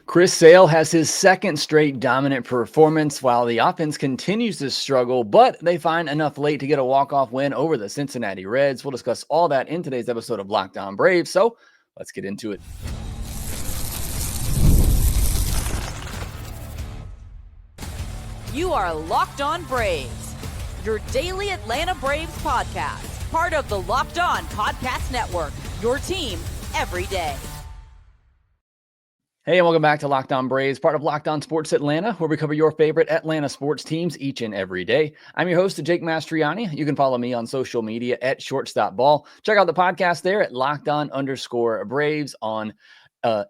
Chris Sale has his second straight dominant performance while the offense continues to struggle, but they find enough late to get a walk-off win over the Cincinnati Reds. We'll discuss all that in today's episode of Locked On Braves, so let's get into it. You are Locked On Braves, your daily Atlanta Braves podcast, part of the Locked On Podcast Network, your team every day. Hey, and welcome back to Locked On Braves, part of Locked On Sports Atlanta, where we cover your favorite Atlanta sports teams each and every day. I'm your host, Jake Mastroianni. You can follow me on social media at shortstopball. Check out the podcast there at LockedOn_Braves on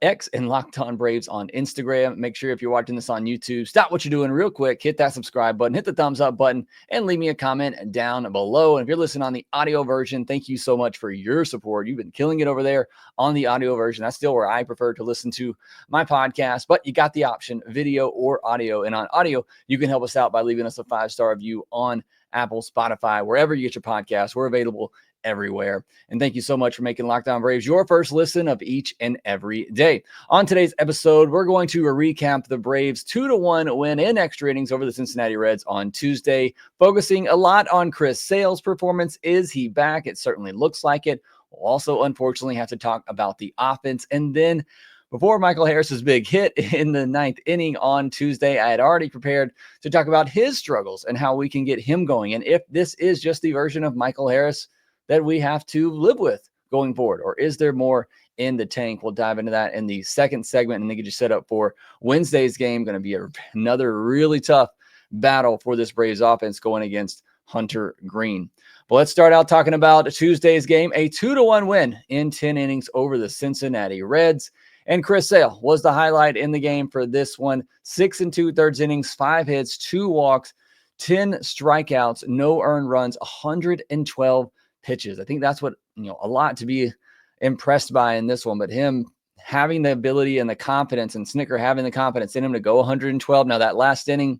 X and Locked On Braves on Instagram. Make sure if you're watching this on YouTube, stop what you're doing real quick, hit that subscribe button, hit the thumbs up button, and leave me a comment down below. And if you're listening on the audio version, thank you so much for your support. You've been killing it over there on the audio version. That's still where I prefer to listen to my podcast, but you got the option, video or audio. And on audio, you can help us out by leaving us a 5-star review on Apple, Spotify, wherever you get your podcasts. We're available everywhere. And thank you so much for making Locked On Braves your first listen of each and every day. On today's episode, we're going to recap the Braves 2-1 win in extra innings over the Cincinnati Reds on Tuesday, focusing a lot on Chris Sale's performance. Is he back? It certainly looks like it. We'll also, unfortunately, have to talk about the offense. And then before Michael Harris's big hit in the 9th inning on Tuesday, I had already prepared to talk about his struggles and how we can get him going. And if this is just the version of Michael Harris that we have to live with going forward, or is there more in the tank? We'll dive into that in the second segment and then get you set up for Wednesday's game. Going to be another really tough battle for this Braves offense going against Hunter Green. But let's start out talking about Tuesday's game, a 2-1 win in 10 innings over the Cincinnati Reds. And Chris Sale was the highlight in the game for this one. 6 2/3 innings, 5 hits, 2 walks, 10 strikeouts, no earned runs, 112 pitches. I think that's what, a lot to be impressed by in this one, but him having the ability and the confidence, and Snitker having the confidence in him to go 112. Now that last inning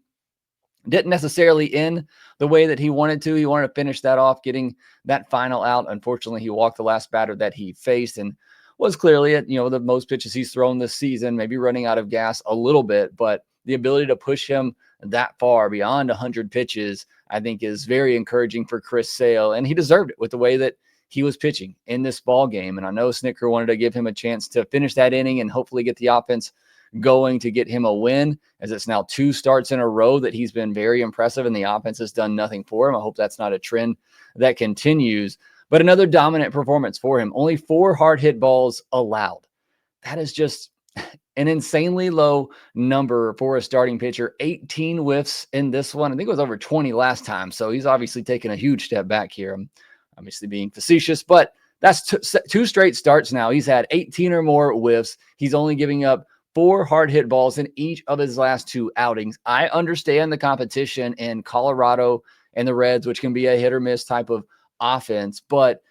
didn't necessarily end the way that he wanted to. He wanted to finish that off, getting that final out. Unfortunately, he walked the last batter that he faced and was clearly at, the most pitches he's thrown this season, maybe running out of gas a little bit, but the ability to push him that far beyond 100 pitches, I think, is very encouraging for Chris Sale, and he deserved it with the way that he was pitching in this ball game. And I know Snitker wanted to give him a chance to finish that inning and hopefully get the offense going to get him a win, as it's now 2 starts in a row that he's been very impressive and the offense has done nothing for him. I hope that's not a trend that continues, but another dominant performance for him. Only 4 hard hit balls allowed. That is just an insanely low number for a starting pitcher. 18 whiffs in this one. I think it was over 20 last time. So he's obviously taken a huge step back here. I'm obviously being facetious, but that's 2 straight starts now. He's had 18 or more whiffs. He's only giving up 4 hard hit balls in each of his last 2 outings. I understand the competition in Colorado and the Reds, which can be a hit or miss type of offense, but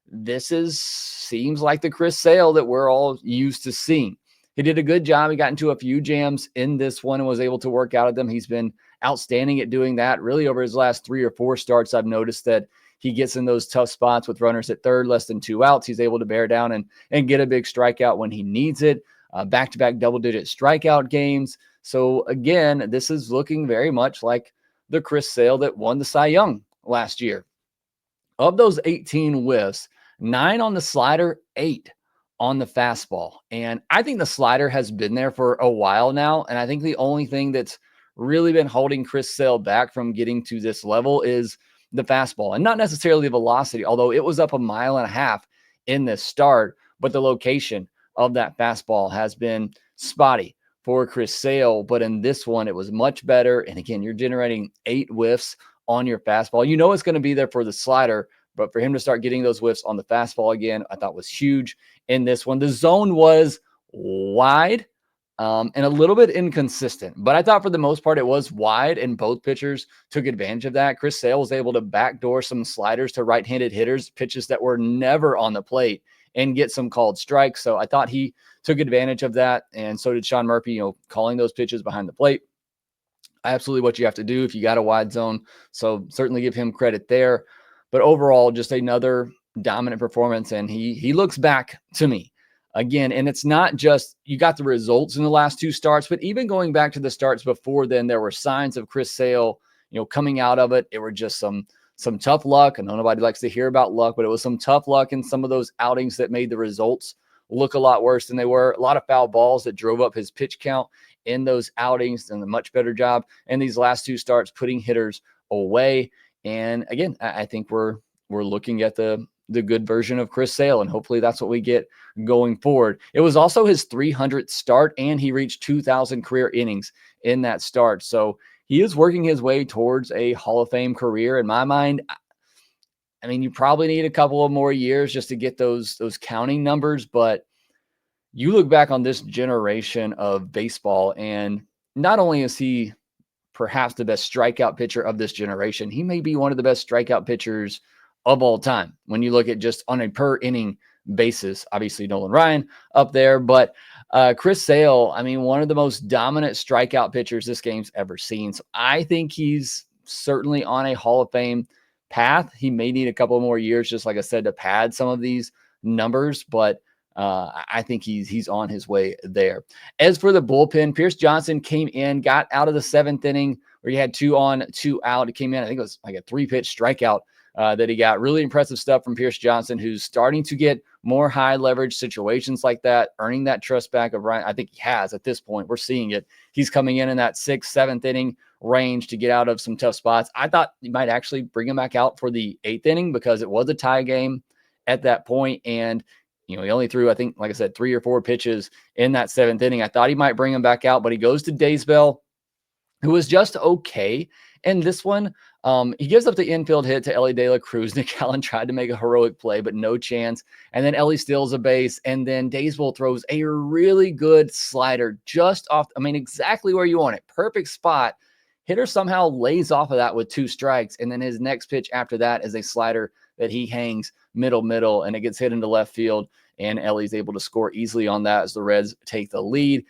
this seems like the Chris Sale that we're all used to seeing. He did a good job. He got into a few jams in this one and was able to work out of them. He's been outstanding at doing that. Really, over his last 3 or 4 starts, I've noticed that he gets in those tough spots with runners at third, less than 2 outs. He's able to bear down and get a big strikeout when he needs it. Back-to-back double-digit strikeout games. So, again, this is looking very much like the Chris Sale that won the Cy Young last year. Of those 18 whiffs, 9 on the slider, 8 on the fastball. And I think the slider has been there for a while now. And I think the only thing that's really been holding Chris Sale back from getting to this level is the fastball, and not necessarily the velocity, although it was up 1.5 miles in this start, but the location of that fastball has been spotty for Chris Sale. But in this one, it was much better. And again, you're generating 8 whiffs on your fastball. It's going to be there for the slider, but for him to start getting those whiffs on the fastball again, I thought was huge in this one. The zone was wide and a little bit inconsistent, but I thought for the most part it was wide, and both pitchers took advantage of that. Chris Sale was able to backdoor some sliders to right-handed hitters, pitches that were never on the plate, and get some called strikes. So I thought he took advantage of that, and so did Sean Murphy, calling those pitches behind the plate. Absolutely what you have to do if you got a wide zone. So certainly give him credit there. But overall, just another dominant performance, and he looks back to me. again, and it's not just you got the results in the last 2 starts, but even going back to the starts before then, there were signs of Chris Sale, coming out of it. It were just some tough luck. I know nobody likes to hear about luck, but it was some tough luck in some of those outings that made the results look a lot worse than they were. A lot of foul balls that drove up his pitch count in those outings, and a much better job in these last 2 starts putting hitters away. And again, I think we're looking at the good version of Chris Sale, and hopefully that's what we get going forward. It was also his 300th start, and he reached 2,000 career innings in that start. So he is working his way towards a Hall of Fame career. In my mind, I mean, you probably need a couple of more years just to get those counting numbers, but you look back on this generation of baseball, and not only is he perhaps the best strikeout pitcher of this generation, he may be one of the best strikeout pitchers of all time when you look at just on a per inning basis. Obviously, Nolan Ryan up there, but Chris Sale, I mean, one of the most dominant strikeout pitchers this game's ever seen. So I think he's certainly on a Hall of Fame path. He may need a couple more years, just like I said, to pad some of these numbers, but I think he's on his way there. As for the bullpen, Pierce Johnson came in, got out of the 7th inning where he had 2 on, 2 out. He came in, I think it was like a 3-pitch strikeout that he got. Really impressive stuff from Pierce Johnson, who's starting to get more high leverage situations like that, earning that trust back of Ryan. I think he has at this point. We're seeing it. He's coming in that 6th, 7th inning range to get out of some tough spots. I thought he might actually bring him back out for the 8th inning because it was a tie game at that point, and he only threw, I think, like I said, 3 or 4 pitches in that 7th inning. I thought he might bring him back out, but he goes to Daysbell, who was just okay. And this one, he gives up the infield hit to Ellie De La Cruz. Nick Allen tried to make a heroic play, but no chance. And then Ellie steals a base, and then Daysbell throws a really good slider just off, exactly where you want it. Perfect spot. Hitter somehow lays off of that with 2 strikes, and then his next pitch after that is a slider that he hangs middle, and it gets hit into left field, and Ellie's able to score easily on that as the Reds take the lead.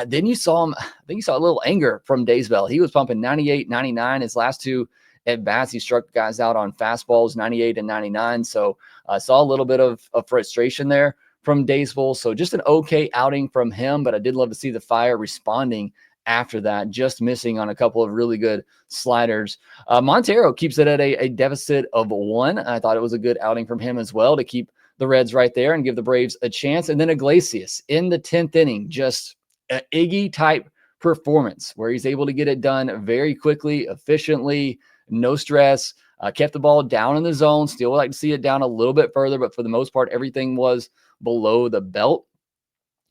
Then you saw him, I think you saw a little anger from Daysbell. He was pumping 98, 99. His last 2 at-bats, he struck guys out on fastballs, 98 and 99. So I saw a little bit of frustration there from Daysbell. So just an okay outing from him, but I did love to see the Fire responding after that, just missing on a couple of really good sliders. Montero keeps it at a deficit of 1. I thought it was a good outing from him as well to keep the Reds right there and give the Braves a chance. And then Iglesias in the 10th inning, just an Iggy type performance where he's able to get it done very quickly, efficiently, no stress, kept the ball down in the zone. Still would like to see it down a little bit further, but for the most part, everything was below the belt.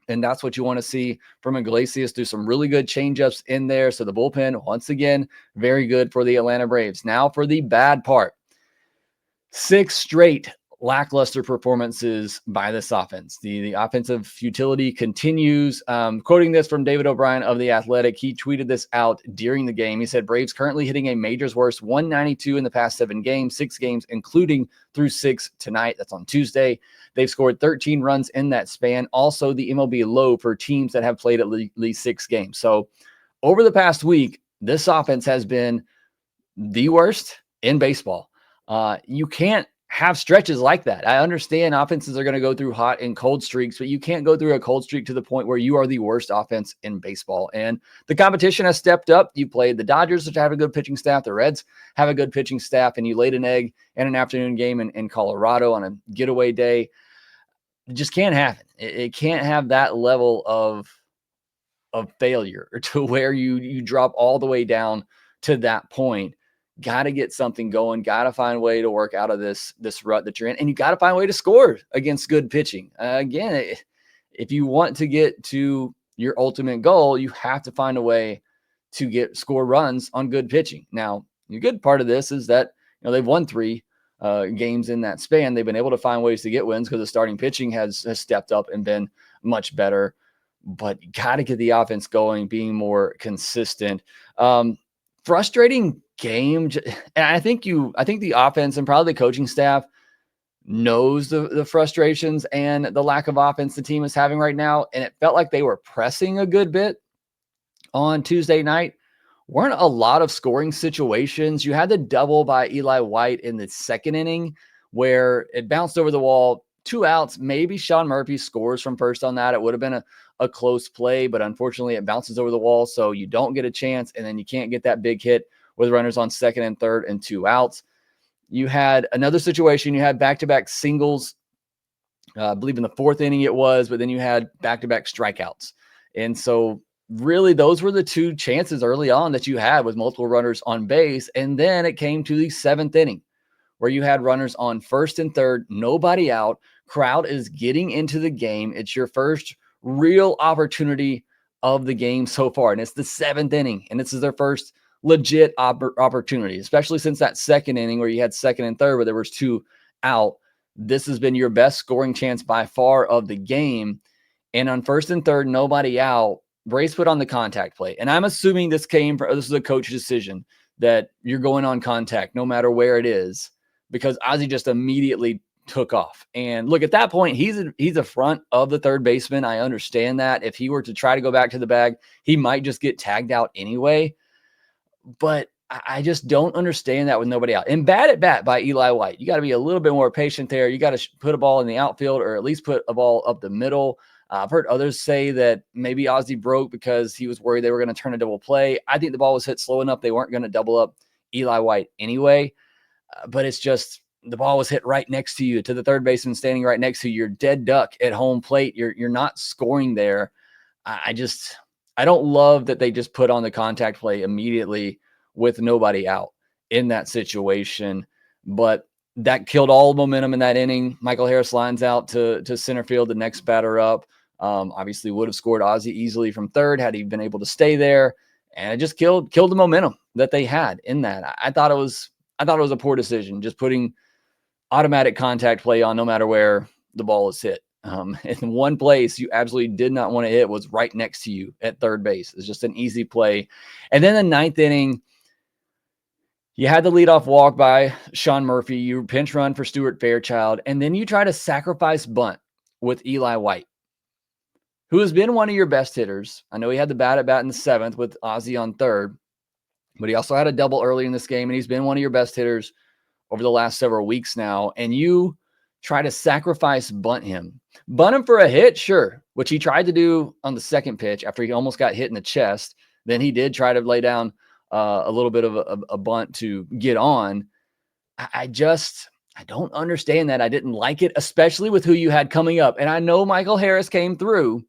And that's what you want to see from Iglesias. Do some really good changeups in there. So the bullpen, once again, very good for the Atlanta Braves. Now for the bad part. 6 straight lackluster performances by this offense. The offensive futility continues. Quoting this from David O'Brien of The Athletic, he tweeted this out during the game. He said, Braves currently hitting a majors worst 192 in the past 7 games, 6 games, including through 6 tonight. That's on Tuesday. They've scored 13 runs in that span. Also the MLB low for teams that have played at least 6 games. So over the past week, this offense has been the worst in baseball. You can't have stretches like that. I understand offenses are going to go through hot and cold streaks, but you can't go through a cold streak to the point where you are the worst offense in baseball. And the competition has stepped up. You played the Dodgers, which have a good pitching staff. The Reds have a good pitching staff, and you laid an egg in an afternoon game in Colorado on a getaway day. It just can't happen. It can't have that level of failure to where you drop all the way down to that point. Got to get something going. Got to find a way to work out of this rut that you're in. And you got to find a way to score against good pitching. Again, if you want to get to your ultimate goal, you have to find a way to score runs on good pitching. Now, the good part of this is that they've won 3 games in that span. They've been able to find ways to get wins because the starting pitching has stepped up and been much better. But you got to get the offense going, being more consistent. Frustrating game. And I think the offense and probably the coaching staff knows the frustrations and the lack of offense the team is having right now. And it felt like they were pressing a good bit on Tuesday night. Weren't a lot of scoring situations. You had the double by Eli White in the 2nd inning where it bounced over the wall 2 outs. Maybe Sean Murphy scores from first on that. It would have been a close play, but unfortunately it bounces over the wall, so you don't get a chance, and then you can't get that big hit with runners on second and third and 2 outs. You had another situation. You had back-to-back singles, I believe in the 4th inning it was, but then you had back-to-back strikeouts. And so really those were the 2 chances early on that you had with multiple runners on base. And then it came to the 7th inning where you had runners on first and third, nobody out. Crowd is getting into the game. It's your first real opportunity of the game so far. And it's the 7th inning, and this is their first legit opportunity, especially since that 2nd inning where you had second and third where there was 2 out. This has been your best scoring chance by far of the game. And on first and third, nobody out, Braves put on the contact play. And I'm assuming this is a coach's decision that you're going on contact no matter where it is, because Ozzie just immediately took off. And look, at that point, he's a front of the third baseman. I understand that. If he were to try to go back to the bag, he might just get tagged out anyway. But I just don't understand that with nobody out. And bad at bat by Eli White. You got to be a little bit more patient there. You got to put a ball in the outfield, or at least put a ball up the middle. I've heard others say that maybe Ozzie broke because he was worried they were going to turn a double play. I think the ball was hit slow enough they weren't going to double up Eli White anyway. But it's just the ball was hit right next to you, to the third baseman standing right next to you. You're dead duck at home plate. You're not scoring there. I don't love that they just put on the contact play immediately with nobody out in that situation. But that killed all momentum in that inning. Michael Harris lines out to center field, the next batter up. Obviously would have scored Ozzie easily from third had he been able to stay there. And it just killed the momentum that they had in that. I thought it was a poor decision, just putting automatic contact play on no matter where the ball is hit. In one place you absolutely did not want to hit was right next to you at third base. It's just an easy play. And then the 9th inning, you had the leadoff walk by Sean Murphy. You pinch run for Stuart Fairchild, and then you try to sacrifice bunt with Eli White, who has been one of your best hitters. I know he had the bad at bat in the 7th with Ozzie on third, but he also had a double early in this game, and he's been one of your best hitters over the last several weeks now. And you try to sacrifice bunt him for a hit, sure, which he tried to do on the 2nd pitch after he almost got hit in the chest. Then he did try to lay down a little bit of a bunt to get on. I don't understand that. I didn't like it, especially with who you had coming up. And I know Michael Harris came through,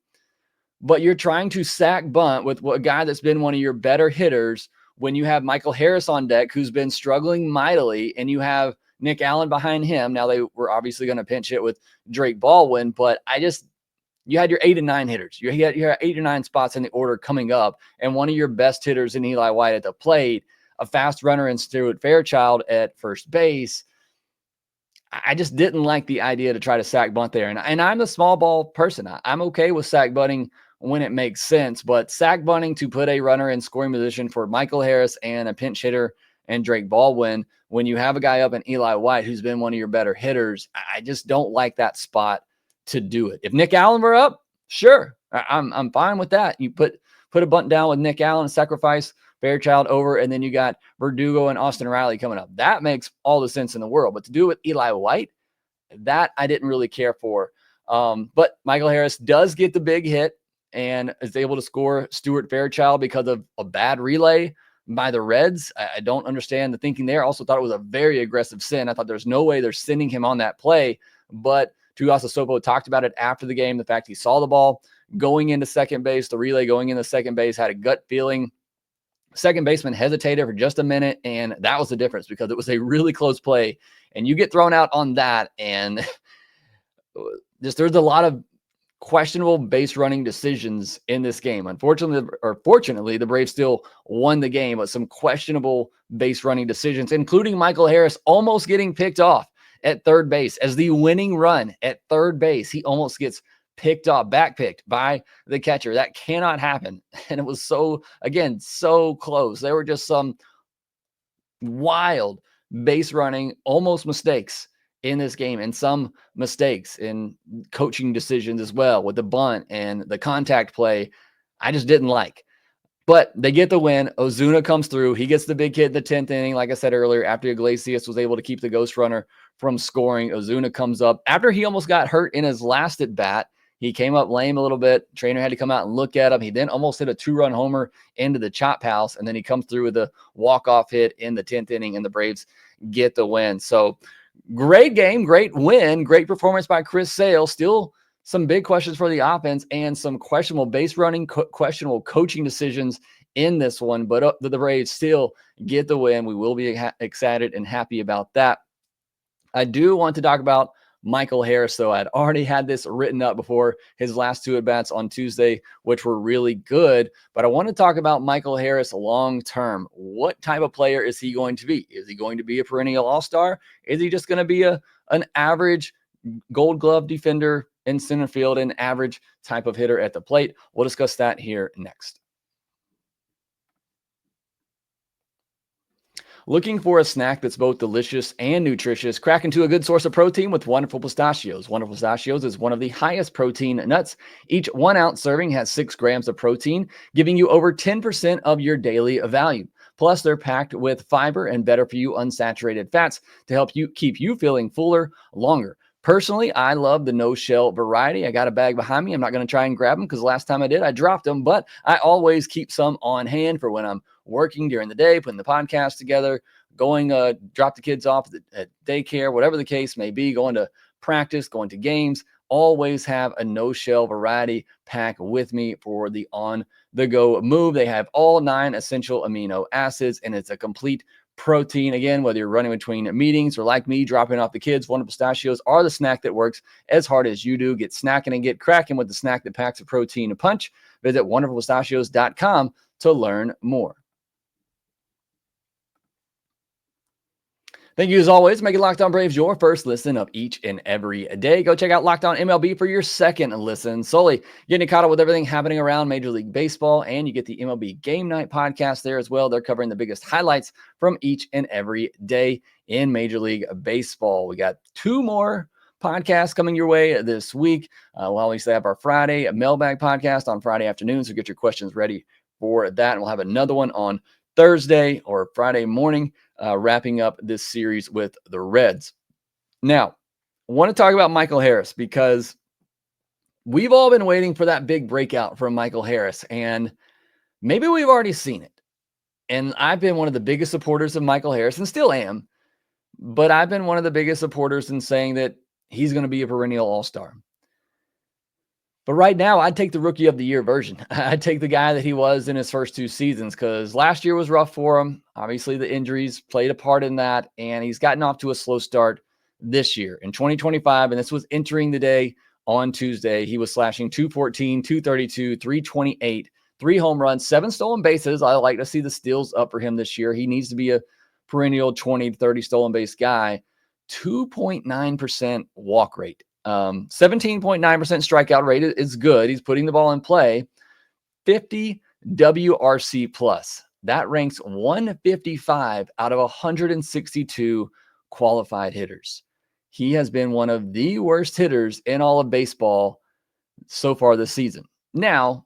but you're trying to sack bunt with a guy that's been one of your better hitters when you have Michael Harris on deck, who's been struggling mightily, and you have Nick Allen behind him. Now they were obviously going to pinch hit with Drake Baldwin, but you had your 8 and 9 hitters. You had 8 or 9 spots in the order coming up, and one of your best hitters in Eli White at the plate, a fast runner in Stuart Fairchild at first base. I just didn't like the idea to try to sack bunt there. And I'm a small ball person. I'm okay with sack bunting when it makes sense, but sack bunting to put a runner in scoring position for Michael Harris and a pinch hitter and Drake Baldwin, when you have a guy up in Eli White who's been one of your better hitters, I just don't like that spot to do it. If Nick Allen were up, sure, I'm fine with that. You put a bunt down with Nick Allen, sacrifice Fairchild over, and then you got Verdugo and Austin Riley coming up. That makes all the sense in the world. But to do it with Eli White, that I didn't really care for. But Michael Harris does get the big hit and is able to score Stuart Fairchild because of a bad relay by the Reds. I don't understand the thinking there. Also thought it was a very aggressive sin. I thought there's no way they're sending him on that play, but Tuiasa Sopo talked about it after the game. The fact he saw the ball going into second base, the relay going into second base, had a gut feeling. Second baseman hesitated for just a minute, and that was the difference because it was a really close play. And you get thrown out on that, and there's a lot of questionable base running decisions in this game. Unfortunately, or fortunately, the Braves still won the game, but some questionable base running decisions, including Michael Harris almost getting picked off at third base as the winning run at third base. He almost gets picked off, backpicked by the catcher. That cannot happen. And it was so close. There were just some wild base running, almost mistakes in this game, and some mistakes in coaching decisions as well with the bunt and the contact play. I just didn't like. But they get the win. Ozuna comes through. He gets the big hit in the 10th inning, like I said earlier, after Iglesias was able to keep the ghost runner from scoring. Ozuna comes up after he almost got hurt in his last at bat. He came up lame a little bit. Trainer had to come out and look at him. He then almost hit a 2-run homer into the chop house, and then he comes through with a walk-off hit in the 10th inning, and the Braves get the win. So great game, great win, great performance by Chris Sale. Still some big questions for the offense and some questionable base running, questionable coaching decisions in this one, but the Braves still get the win. We will be excited and happy about that. I do want to talk about Michael Harris, though. I'd already had this written up before his last 2 at-bats on Tuesday, which were really good. But I want to talk about Michael Harris long-term. What type of player is he going to be? Is he going to be a perennial all-star? Is he just going to be an average Gold Glove defender in center field, an average type of hitter at the plate? We'll discuss that here next. Looking for a snack that's both delicious and nutritious? Crack into a good source of protein with Wonderful Pistachios. Wonderful Pistachios is one of the highest protein nuts. Each 1-ounce serving has 6 grams of protein, giving you over 10% of your daily value. Plus, they're packed with fiber and better-for-you unsaturated fats to help you keep you feeling fuller longer. Personally, I love the no-shell variety. I got a bag behind me. I'm not going to try and grab them because last time I did, I dropped them, but I always keep some on hand for when I'm working during the day, putting the podcast together, going drop the kids off at daycare, whatever the case may be, going to practice, going to games. Always have a no-shell variety pack with me for the on-the-go move. They have all 9 essential amino acids, and it's a complete protein. Again, whether you're running between meetings or like me, dropping off the kids, Wonderful Pistachios are the snack that works as hard as you do. Get snacking and get cracking with the snack that packs a protein punch. Visit wonderfulpistachios.com to learn more. Thank you, as always, for making Locked On Braves your first listen of each and every day. Go check out Locked On MLB for your second listen. Solely getting caught up with everything happening around Major League Baseball, and you get the MLB Game Night podcast there as well. They're covering the biggest highlights from each and every day in Major League Baseball. We got 2 more podcasts coming your way this week. We'll always have our Friday mailbag podcast on Friday afternoon, so get your questions ready for that. And we'll have another one on Thursday or Friday morning, wrapping up this series with the Reds. Now, I want to talk about Michael Harris because we've all been waiting for that big breakout from Michael Harris, and maybe we've already seen it. And I've been one of the biggest supporters of Michael Harris and still am, but I've been one of the biggest supporters in saying that he's going to be a perennial all-star. But right now, I'd take the Rookie of the Year version. I'd take the guy that he was in his first 2 seasons because last year was rough for him. Obviously, the injuries played a part in that, and he's gotten off to a slow start this year. In 2025, and this was entering the day on Tuesday, he was slashing 214, 232, 328, 3 home runs, 7 stolen bases. I like to see the steals up for him this year. He needs to be a perennial 20 to 30 stolen base guy. 2.9% walk rate. 17.9% strikeout rate is good. He's putting the ball in play. 50 WRC plus. That ranks 155 out of 162 qualified hitters. He has been one of the worst hitters in all of baseball so far this season. Now,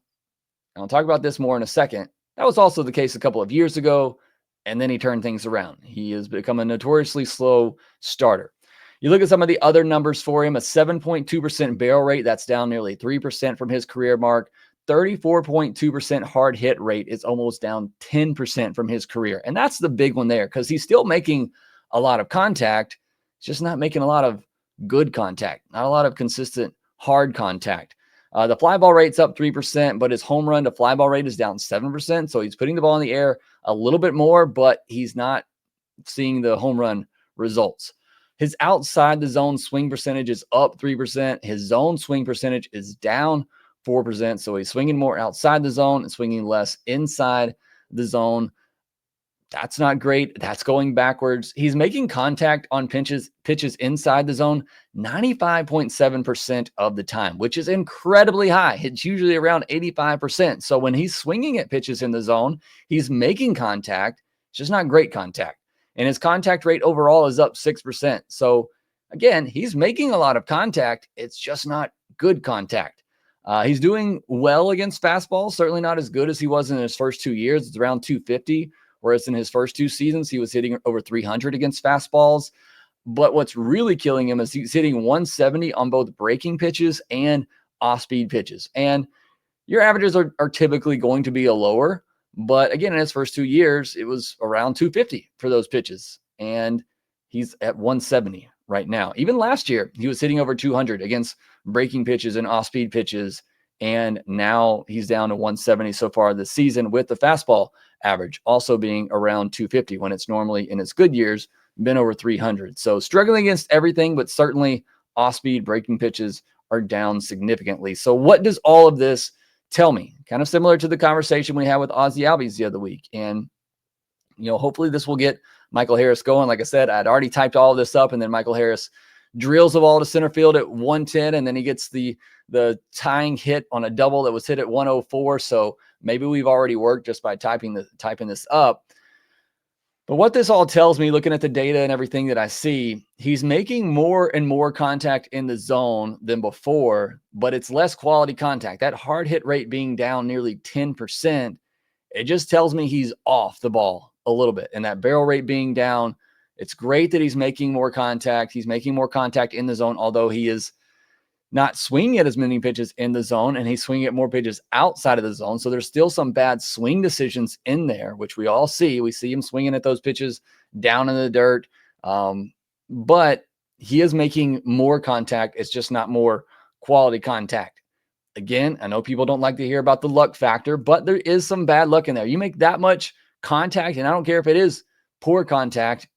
I'll talk about this more in a second. That was also the case a couple of years ago, and then he turned things around. He has become a notoriously slow starter. You look at some of the other numbers for him, a 7.2% barrel rate. That's down nearly 3% from his career mark. 34.2% hard hit rate is almost down 10% from his career. And that's the big one there because he's still making a lot of contact, just not making a lot of good contact, not a lot of consistent hard contact. The fly ball rate's up 3%, but his home run to fly ball rate is down 7%. So he's putting the ball in the air a little bit more, but he's not seeing the home run results. His outside the zone swing percentage is up 3%. His zone swing percentage is down 4%. So he's swinging more outside the zone and swinging less inside the zone. That's not great. That's going backwards. He's making contact on pitches inside the zone 95.7% of the time, which is incredibly high. It's usually around 85%. So when he's swinging at pitches in the zone, he's making contact. It's just not great contact. And his contact rate overall is up 6%. So again, he's making a lot of contact. It's just not good contact. He's doing well against fastballs, certainly not as good as he was in his first 2 years. It's around 250, whereas in his first 2 seasons, he was hitting over 300 against fastballs. But what's really killing him is he's hitting 170 on both breaking pitches and off-speed pitches. And your averages are typically going to be a lower. But again, in his first 2 years, it was around 250 for those pitches. And he's at 170 right now. Even last year, he was hitting over 200 against breaking pitches and off-speed pitches. And now he's down to 170 so far this season, with the fastball average also being around 250 when it's normally, in its good years, been over 300. So struggling against everything, but certainly off-speed breaking pitches are down significantly. So what does all of this tell me? Kind of similar to the conversation we had with Ozzie Albies the other week. And, hopefully this will get Michael Harris going. Like I said, I'd already typed all of this up, and then Michael Harris drills the ball to center field at 110, and then he gets the tying hit on a double that was hit at 104. So maybe we've already worked just by typing this up. But what this all tells me, looking at the data and everything that I see, he's making more and more contact in the zone than before, but it's less quality contact. That hard hit rate being down nearly 10%, it just tells me he's off the ball a little bit. And that barrel rate being down, it's great that he's making more contact. He's making more contact in the zone, although he is not swinging at as many pitches in the zone, and he's swinging at more pitches outside of the zone. So there's still some bad swing decisions in there, which we all see. We see him swinging at those pitches down in the dirt. But he is making more contact. It's just not more quality contact. Again, I know people don't like to hear about the luck factor, but there is some bad luck in there. You make that much contact, and I don't care if it is poor contact,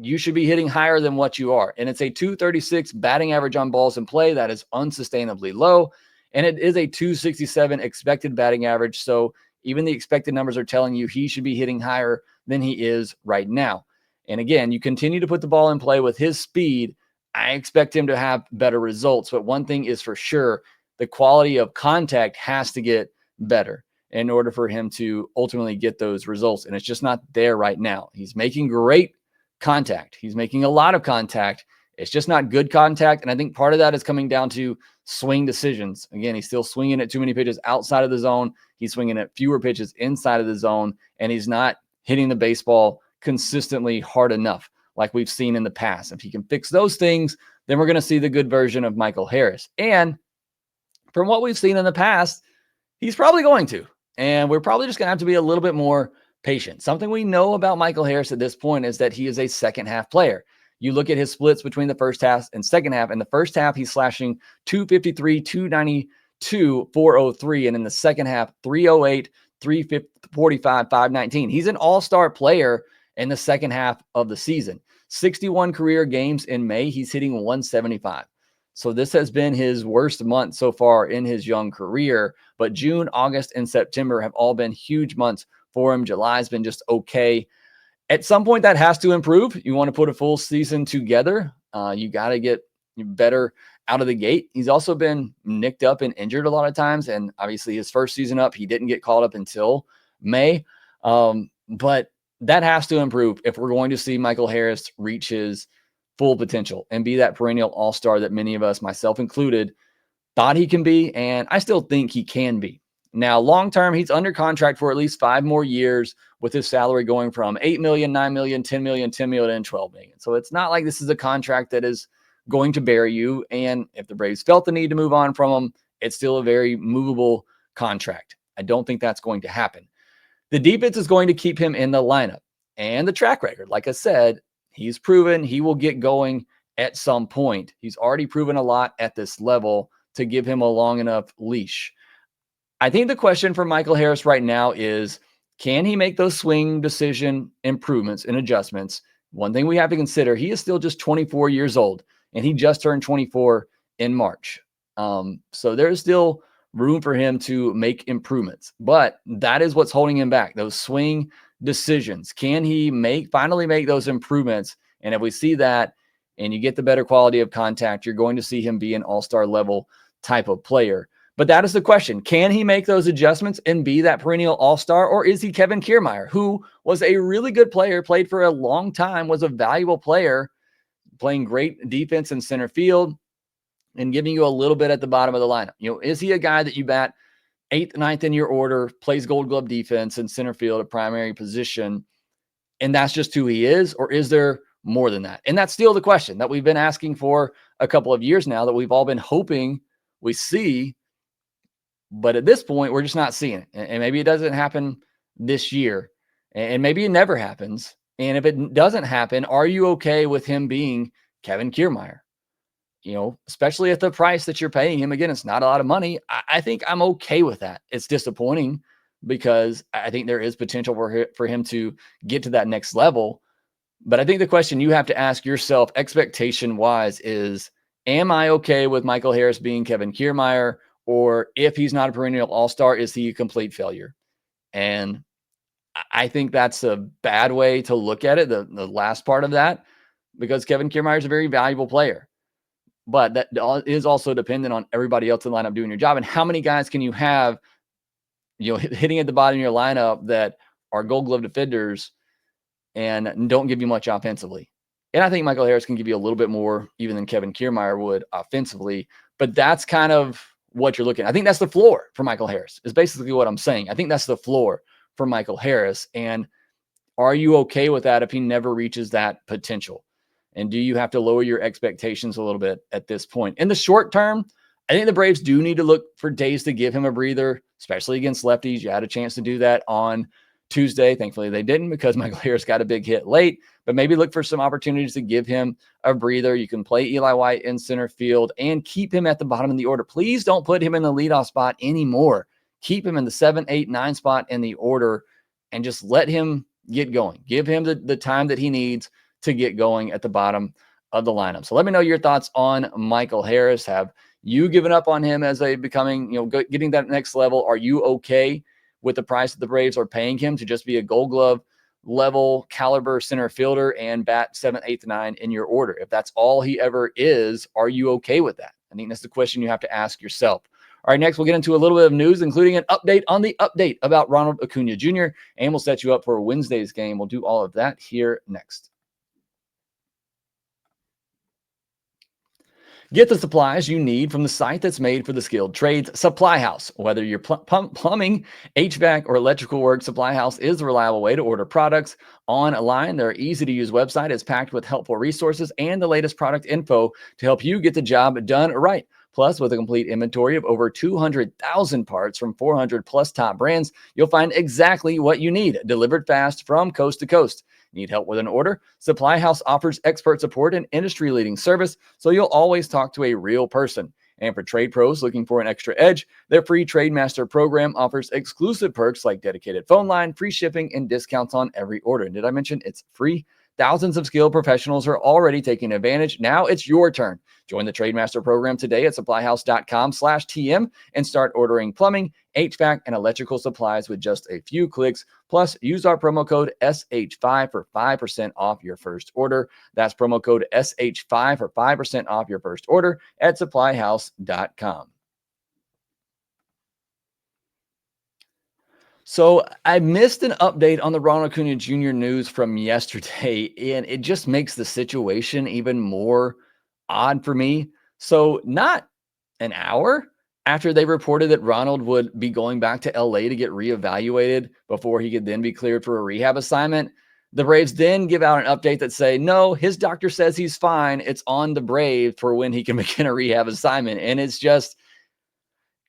you should be hitting higher than what you are. And it's a 236 batting average on balls in play. That is unsustainably low. And it is a 267 expected batting average. So even the expected numbers are telling you he should be hitting higher than he is right now. And again, you continue to put the ball in play with his speed, I expect him to have better results. But one thing is for sure, the quality of contact has to get better in order for him to ultimately get those results. And it's just not there right now. He's making great contact. He's making a lot of contact. It's just not good contact. And I think part of that is coming down to swing decisions. Again, he's still swinging at too many pitches outside of the zone. He's swinging at fewer pitches inside of the zone, and he's not hitting the baseball consistently hard enough like we've seen in the past. If he can fix those things, then we're going to see the good version of Michael Harris. And from what we've seen in the past, he's probably going to. And we're probably just going to have to be a little bit more patient. Something we know about Michael Harris at this point is that he is a second half player. You look at his splits between the first half and second half. In the first half, he's slashing 253, 292, 403. And in the second half, 308, 345, 519. He's an all-star player in the second half of the season. 61 career games in May, he's hitting 175. So this has been his worst month so far in his young career. But June, August, and September have all been huge months for him. July's been just okay. At some point, that has to improve. You want to put a full season together. You got to get better out of the gate. He's also been nicked up and injured a lot of times. And obviously his first season up, he didn't get called up until May. But that has to improve if we're going to see Michael Harris reach his full potential and be that perennial all-star that many of us, myself included, thought he can be. And I still think he can be. Now, long-term, he's under contract for at least 5 more years with his salary going from $8 million, $9 million, $10 million, $10 million, and $12 million. So it's not like this is a contract that is going to bury you. And if the Braves felt the need to move on from him, it's still a very movable contract. I don't think that's going to happen. The defense is going to keep him in the lineup. And the track record, like I said, he's proven he will get going at some point. He's already proven a lot at this level to give him a long enough leash. I think the question for Michael Harris right now is, can he make those swing decision improvements and adjustments? One thing we have to consider, he is still just 24 years old, and he just turned 24 in March. So there's still room for him to make improvements, but that is what's holding him back, those swing decisions. Can he finally make those improvements? And if we see that and you get the better quality of contact, you're going to see him be an all-star level type of player. But that is the question. Can he make those adjustments and be that perennial all-star? Or is he Kevin Kiermaier, who was a really good player, played for a long time, was a valuable player, playing great defense in center field and giving you a little bit at the bottom of the lineup? Is he a guy that you bat 8th, 9th in your order, plays Gold Glove defense in center field, a primary position, and that's just who he is? Or is there more than that? And that's still the question that we've been asking for a couple of years now, that we've all been hoping we see. But at this point, we're just not seeing it. And maybe it doesn't happen this year, and maybe it never happens. And if it doesn't happen, are you okay with him being Kevin Kiermaier? Especially at the price that you're paying him. Again, it's not a lot of money. I think I'm okay with that. It's disappointing because I think there is potential for him to get to that next level. But I think the question you have to ask yourself, expectation-wise, is, am I okay with Michael Harris being Kevin Kiermaier? Or if he's not a perennial all-star, is he a complete failure? And I think that's a bad way to look at it, the last part of that, because Kevin Kiermaier is a very valuable player. But that is also dependent on everybody else in the lineup doing your job. And how many guys can you have, hitting at the bottom of your lineup that are Gold Glove defenders and don't give you much offensively? And I think Michael Harris can give you a little bit more even than Kevin Kiermaier would offensively. But that's kind of what you're looking at. I think that's the floor for Michael Harris, is basically what I'm saying. I think that's the floor for Michael Harris. And are you okay with that if he never reaches that potential? And do you have to lower your expectations a little bit at this point? In the short term, I think the Braves do need to look for days to give him a breather, especially against lefties. You had a chance to do that on Tuesday. Thankfully, they didn't, because Michael Harris got a big hit late. But maybe look for some opportunities to give him a breather. You can play Eli White in center field and keep him at the bottom of the order. Please don't put him in the leadoff spot anymore. Keep him in the 7, 8, 9 spot in the order and just let him get going. Give him the time that he needs to get going at the bottom of the lineup. So let me know your thoughts on Michael Harris. Have you given up on him as a becoming, getting that next level? Are you okay with the price that the Braves are paying him to just be a Gold Glove level caliber center fielder and bat 7th, 8th, 9 in your order? If that's all he ever is, are you okay with that? I think that's the question you have to ask yourself. All right, next we'll get into a little bit of news, including an update on the update about Ronald Acuna Jr., and we'll set you up for Wednesday's game. We'll do all of that here next. Get the supplies you need from the site that's made for the skilled trades, Supply House. Whether you're plumbing, HVAC, or electrical work, Supply House is the reliable way to order products online. Their easy-to-use website is packed with helpful resources and the latest product info to help you get the job done right. Plus, with a complete inventory of over 200,000 parts from 400 plus top brands, you'll find exactly what you need, delivered fast from coast to coast. Need help with an order? Supply House offers expert support and industry-leading service, so you'll always talk to a real person. And for trade pros looking for an extra edge, their free Trade Master program offers exclusive perks like dedicated phone line, free shipping, and discounts on every order. And did I mention it's free? Thousands of skilled professionals are already taking advantage. Now it's your turn. Join the Trade Master program today at supplyhouse.com/TM and start ordering plumbing, HVAC, and electrical supplies with just a few clicks. Plus, use our promo code SH5 for 5% off your first order. That's promo code SH5 for 5% off your first order at supplyhouse.com. So I missed an update on the Ronald Acuna Jr. news from yesterday, and it just makes the situation even more odd for me. So not an hour after they reported that Ronald would be going back to LA to get reevaluated before he could then be cleared for a rehab assignment, the Braves then give out an update that say, no, his doctor says he's fine. It's on the Braves for when he can begin a rehab assignment. And it's just,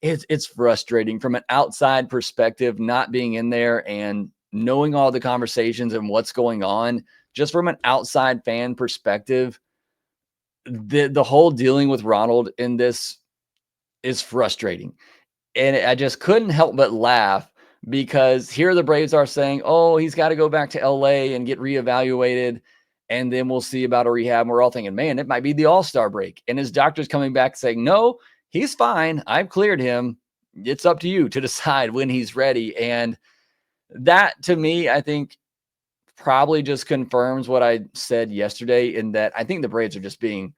it's frustrating from an outside perspective, not being in there and knowing all the conversations and what's going on. Just from an outside fan perspective, the whole dealing with Ronald in this is frustrating. And I just couldn't help but laugh, because here the Braves are saying, oh, he's got to go back to LA and get reevaluated, and then we'll see about a rehab. And we're all thinking, man, it might be the All-Star break. And his doctor's coming back saying, no, he's fine. I've cleared him. It's up to you to decide when he's ready. And that, to me, I think probably just confirms what I said yesterday, in that I think the Braves are just being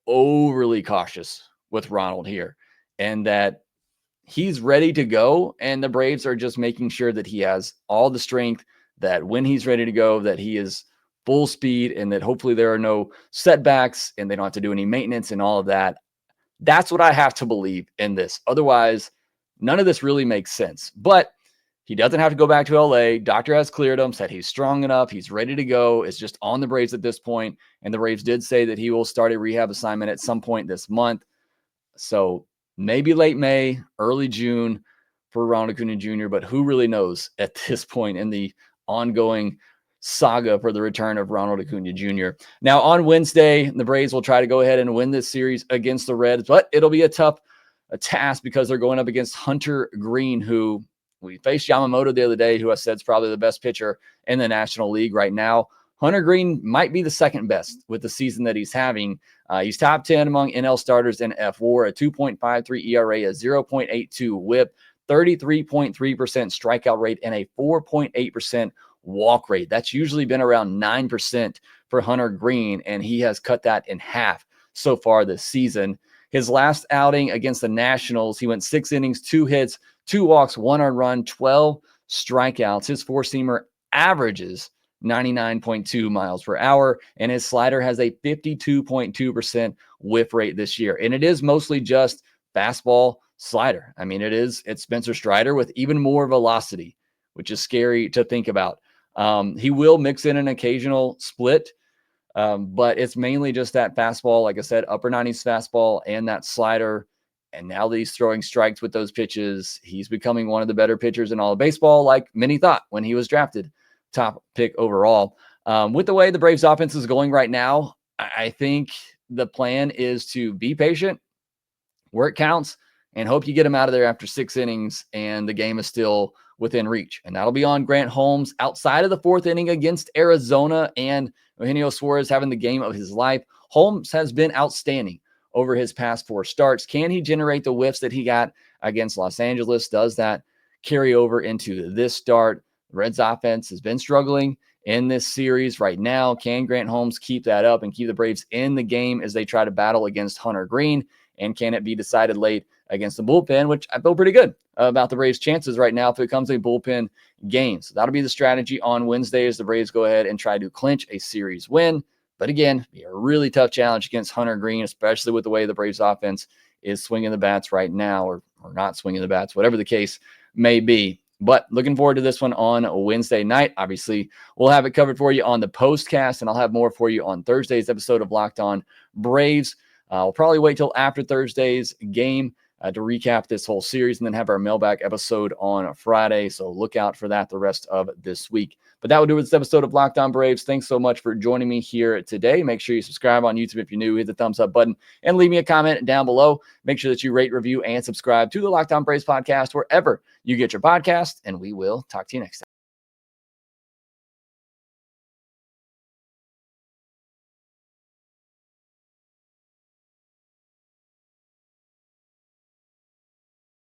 overly cautious with Ronald here, and that he's ready to go. And the Braves are just making sure that he has all the strength, that when he's ready to go, that he is full speed, and that hopefully there are no setbacks and they don't have to do any maintenance and all of that. That's what I have to believe in this. Otherwise, none of this really makes sense. But He doesn't have to go back to LA. Doctor has cleared him, said he's strong enough. He's ready to go. It's just on the Braves at this point. And the Braves did say that he will start a rehab assignment at some point this month. So maybe late May, early June for Ronald Acuna Jr., but who really knows at this point in the ongoing saga for the return of Ronald Acuna Jr. Now on Wednesday, the Braves will try to go ahead and win this series against the Reds, but it'll be a tough task because they're going up against Hunter Green, who we faced Yamamoto the other day, who I said is probably the best pitcher in the National League right now. Hunter Green might be the second best with the season that he's having. He's top 10 among NL starters in FWAR, a 2.53 ERA, a 0.82 whip, 33.3% strikeout rate, and a 4.8% walk rate. That's usually been around 9% for Hunter Green, and he has cut that in half so far this season. His last outing against the Nationals, he went 6 innings, 2 hits, 2 walks, 1 earned run, 12 strikeouts. His four-seamer averages 99.2 miles per hour, and his slider has a 52.2% whiff rate this year. And it is mostly just fastball slider. I mean, it's Spencer Strider with even more velocity, which is scary to think about. He will mix in an occasional split, but it's mainly just that fastball, like I said, upper 90s fastball and that slider. And now that he's throwing strikes with those pitches, he's becoming one of the better pitchers in all of baseball, like many thought when he was drafted top pick overall. With the way the Braves offense is going right now, I think the plan is to be patient, where it counts, and hope you get him out of there after 6 innings and the game is still within reach. And that'll be on Grant Holmes outside of the 4th inning against Arizona and Eugenio Suarez having the game of his life. Holmes has been outstanding over his past 4 starts. Can he generate the whiffs that he got against Los Angeles? Does that carry over into this start? The Reds offense has been struggling in this series right now. Can Grant Holmes keep that up and keep the Braves in the game as they try to battle against Hunter Green? And can it be decided late against the bullpen, which I feel pretty good about the Braves' chances right now if it becomes a bullpen game. So that'll be the strategy on Wednesday as the Braves go ahead and try to clinch a series win. But again, be a really tough challenge against Hunter Green, especially with the way the Braves offense is swinging the bats right now, or not swinging the bats, whatever the case may be. But looking forward to this one on a Wednesday night. Obviously, we'll have it covered for you on the postcast, and I'll have more for you on Thursday's episode of Locked On Braves. We'll probably wait till after Thursday's game to recap this whole series and then have our mailbag episode on a Friday. So look out for that the rest of this week. But that will do it with this episode of Locked On Braves. Thanks so much for joining me here today. Make sure you subscribe on YouTube if you're new. Hit the thumbs up button and leave me a comment down below. Make sure that you rate, review, and subscribe to the Locked On Braves podcast wherever you get your podcast. And we will talk to you next time.